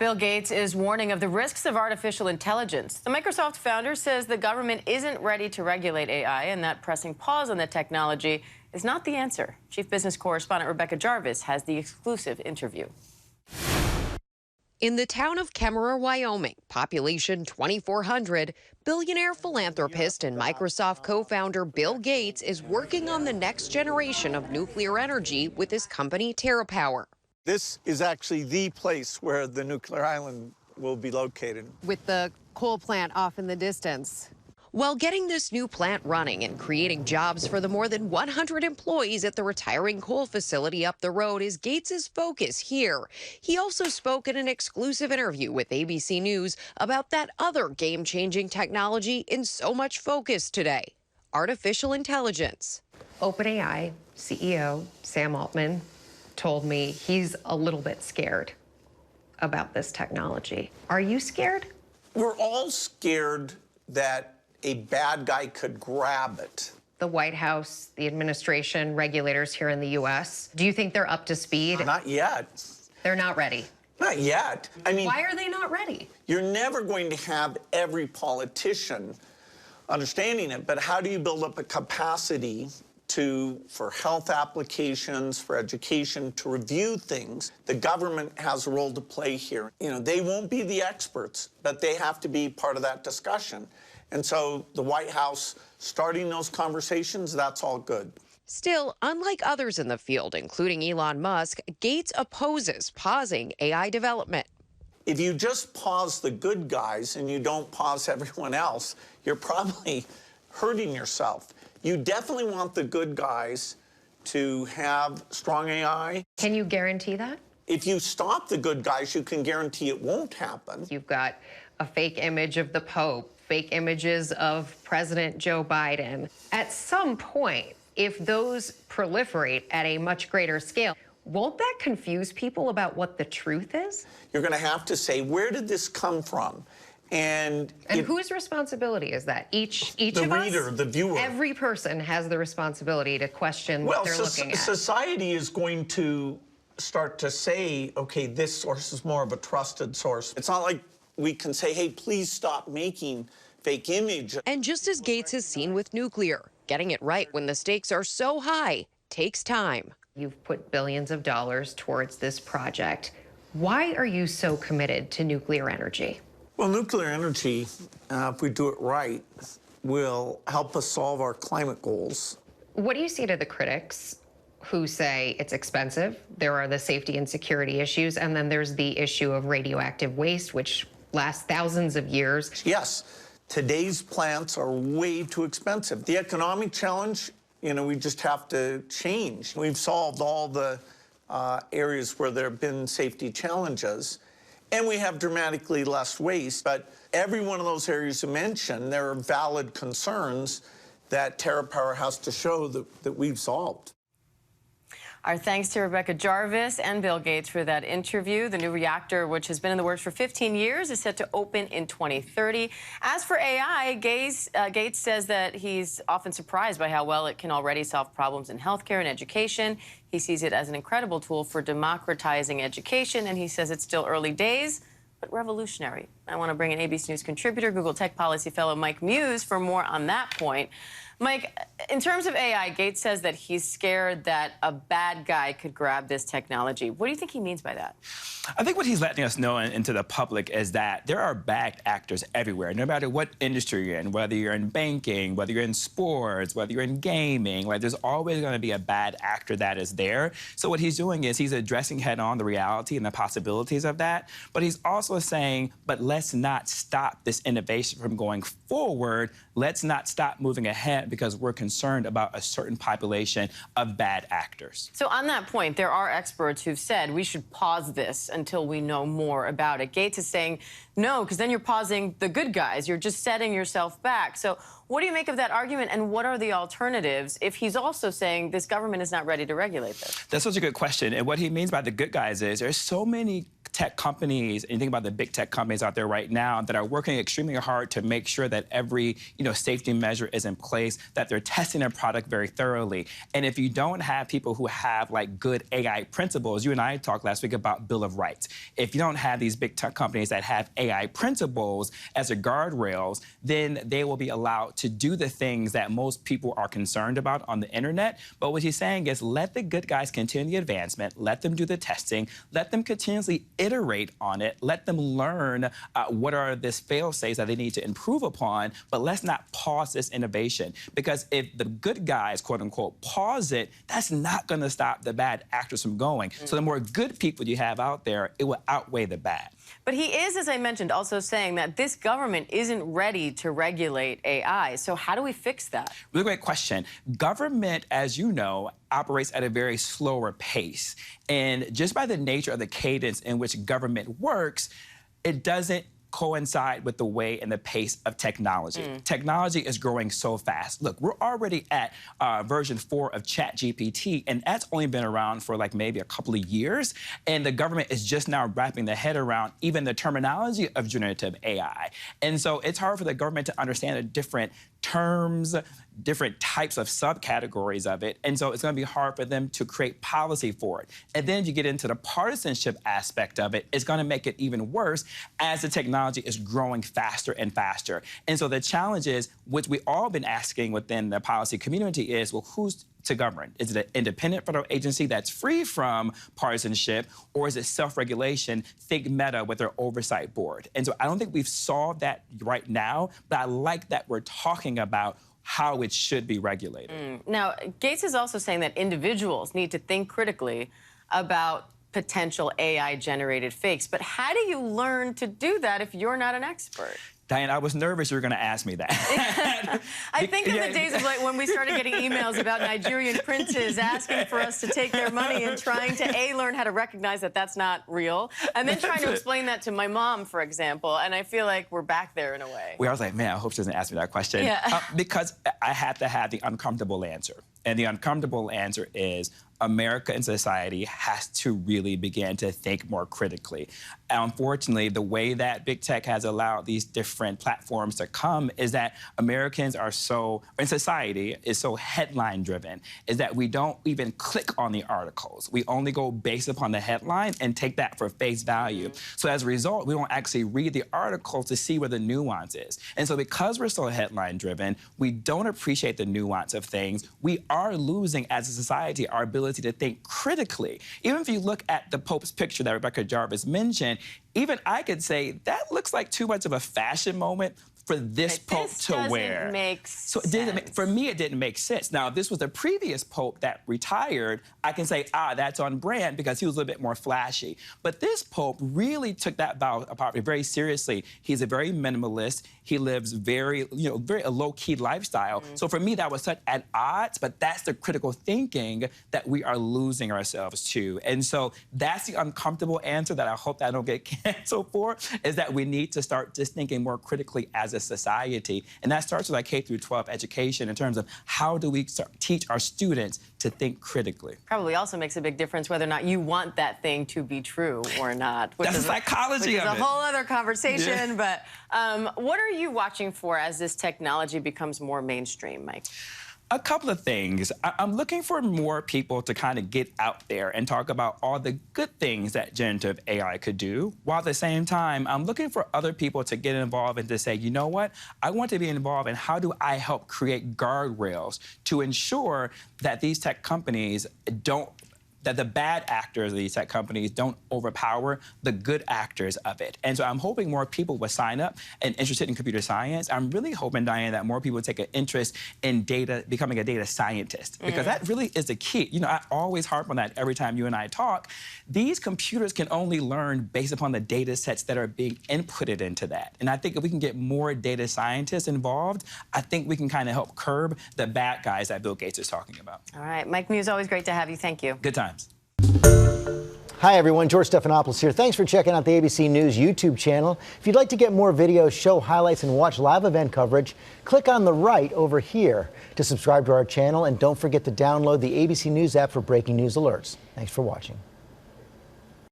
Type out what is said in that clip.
Bill Gates is warning of the risks of artificial intelligence. The Microsoft founder says the government isn't ready to regulate AI and that pressing pause on the technology is not the answer. Chief Business Correspondent Rebecca Jarvis has the exclusive interview. In the town of Kemmerer, Wyoming, population 2,400, billionaire philanthropist and Microsoft co-founder Bill Gates is working on the next generation of nuclear energy with his company TerraPower. This is actually the place where the nuclear island will be located. With the coal plant off in the distance. While getting this new plant running and creating jobs for the more than 100 employees at the retiring coal facility up the road is Gates's focus here. He also spoke in an exclusive interview with ABC News about that other game-changing technology in so much focus today, artificial intelligence. OpenAI CEO Sam Altman told me he's a little bit scared about this technology. Are you scared? We're all scared that a bad guy could grab it. The White House, the administration, regulators here in the U.S., do you think they're up to speed? Not yet. They're not ready. Not yet. I mean, why are they not ready? You're never going to have every politician understanding it, but how do you build up a capacity for health applications, for education, to review things? The government has a role to play here. You know, they won't be the experts, but they have to be part of that discussion. And so the White House starting those conversations, that's all good. Still, unlike others in the field, including Elon Musk, Gates opposes pausing AI development. If you just pause the good guys and you don't pause everyone else, you're probably hurting yourself. You definitely want the good guys to have strong AI. Can you guarantee that? If you stop the good guys, you can guarantee it won't happen. You've got a fake image of the Pope, fake images of President Joe Biden. At some point, if those proliferate at a much greater scale, won't that confuse people about what the truth is? You're going to have to say, where did this come from? And whose responsibility is that? Each the of us? The reader, the viewer. Every person has the responsibility to question what they're looking at. Society is going to start to say, okay, this source is more of a trusted source. It's not like we can say, hey, please stop making fake image. And just as Gates has seen with nuclear, getting it right when the stakes are so high takes time. You've put billions of dollars towards this project. Why are you so committed to nuclear energy? Well, nuclear energy, if we do it right, will help us solve our climate goals. What do you say to the critics who say it's expensive? There are the safety and security issues, and then there's the issue of radioactive waste, which lasts thousands of years. Yes, today's plants are way too expensive. The economic challenge, you know, we just have to change. We've solved all the areas where there have been safety challenges, and we have dramatically less waste. But every one of those areas you mentioned, there are valid concerns that TerraPower has to show that we've solved. Our thanks to Rebecca Jarvis and Bill Gates for that interview. The new reactor, which has been in the works for 15 years, is set to open in 2030. As for AI, Gates says that he's often surprised by how well it can already solve problems in healthcare and education. He sees it as an incredible tool for democratizing education, and he says it's still early days, but revolutionary. I want to bring in ABC News contributor, Google Tech Policy Fellow Mike Muse for more on that point. Mike, in terms of AI, Gates says that he's scared that a bad guy could grab this technology. What do you think he means by that? I think what he's letting us know into the public is that there are bad actors everywhere, no matter what industry you're in, whether you're in banking, whether you're in sports, whether you're in gaming, like there's always going to be a bad actor that is there. So what he's doing is he's addressing head-on the reality and the possibilities of that, but he's also saying, but let's not stop this innovation from going forward. Let's not stop moving ahead because we're concerned about a certain population of bad actors. So on that point, there are experts who've said we should pause this until we know more about it. Gates is saying no, because then you're pausing the good guys. You're just setting yourself back. So What do you make of that argument, and what are the alternatives if he's also saying this government is not ready to regulate this? That's such a good question. And what he means by the good guys is there's so many tech companies, and you think about the big tech companies out there right now that are working extremely hard to make sure that every safety measure is in place, that they're testing their product very thoroughly. And if you don't have people who have like good AI principles, you and I talked last week about Bill of Rights. If you don't have these big tech companies that have AI principles as a guardrails, then they will be allowed to do the things that most people are concerned about on the internet. But what he's saying is let the good guys continue the advancement, let them do the testing, let them continuously iterate on it, let them learn what are this fail-safes that they need to improve upon, but let's not pause this innovation. Because if the good guys, quote unquote, pause it, that's not gonna stop the bad actors from going. So the more good people you have out there, it will outweigh the bad. But he is, as I mentioned, also saying that this government isn't ready to regulate AI. So how do we fix that? Really great question. Government, as you know, operates at a very slower pace. And just by the nature of the cadence in which government works, it doesn't coincide with the way and the pace of technology. Technology is growing so fast. Look, we're already at version 4 of ChatGPT, and that's only been around for like maybe a couple of years. And the government is just now wrapping their head around even the terminology of generative AI. And so it's hard for the government to understand the different terms, different types of subcategories of it. And so it's going to be hard for them to create policy for it. And then you get into the partisanship aspect of it, it's going to make it even worse as the technology is growing faster and faster. And so the challenge is, which we all been asking within the policy community is, well, who's to govern? Is it an independent federal agency that's free from partisanship, or is it self-regulation? Think Meta with their oversight board. And so I don't think we've solved that right now, but I like that we're talking about how it should be regulated. Now, Gates is also saying that individuals need to think critically about potential AI-generated fakes. But how do you learn to do that if you're not an expert? Diane, I was nervous you were going to ask me that. I think of the days of like when we started getting emails about Nigerian princes asking for us to take their money and trying to learn how to recognize that that's not real, and then trying to explain that to my mom, for example. And I feel like we're back there in a way. I was like, man, I hope she doesn't ask me that question. Yeah. Because I have to have the uncomfortable answer. And the uncomfortable answer is America and society has to really begin to think more critically. Unfortunately, the way that big tech has allowed these different platforms to come is that Americans are so, and society is so headline driven, is that we don't even click on the articles. We only go based upon the headline and take that for face value. So as a result, we don't actually read the article to see where the nuance is. And so because we're so headline driven, we don't appreciate the nuance of things. We are losing as a society our ability to think critically. Even if you look at the Pope's picture that Rebecca Jarvis mentioned, even I could say that looks like too much of a fashion moment for this Pope to wear. Doesn't make So sense. for me, it didn't make sense. Now, if this was the previous Pope that retired, I can say, that's on brand because he was a little bit more flashy. But this Pope really took that vow very seriously. He's a very minimalist. He lives very a low-key lifestyle. So for me, that was such at odds, but that's the critical thinking that we are losing ourselves to. And so that's the uncomfortable answer that I hope that I don't get canceled for, is that we need to start just thinking more critically as a society. And that starts with like K through 12 education in terms of how do we teach our students to think critically. Probably also makes a big difference whether or not you want that thing to be true or not. That's the psychology of it. Which is a whole other conversation. Yeah. But what are you watching for as this technology becomes more mainstream, Mike? A couple of things. I'm looking for more people to kind of get out there and talk about all the good things that generative AI could do, while at the same time, I'm looking for other people to get involved and to say, you know what, I want to be involved in how do I help create guardrails to ensure that these tech companies that the bad actors of these tech companies don't overpower the good actors of it. And so I'm hoping more people will sign up and interested in computer science. I'm really hoping, Diane, that more people take an interest in data, becoming a data scientist, because that really is the key. I always harp on that every time you and I talk. These computers can only learn based upon the data sets that are being inputted into that. And I think if we can get more data scientists involved, I think we can kind of help curb the bad guys that Bill Gates is talking about. All right, Mike Muse, always great to have you. Thank you. Good times. Hi, everyone. George Stephanopoulos here. Thanks for checking out the ABC News YouTube channel. If you'd like to get more videos, show highlights, and watch live event coverage, click on the right over here to subscribe to our channel. And don't forget to download the ABC News app for breaking news alerts. Thanks for watching.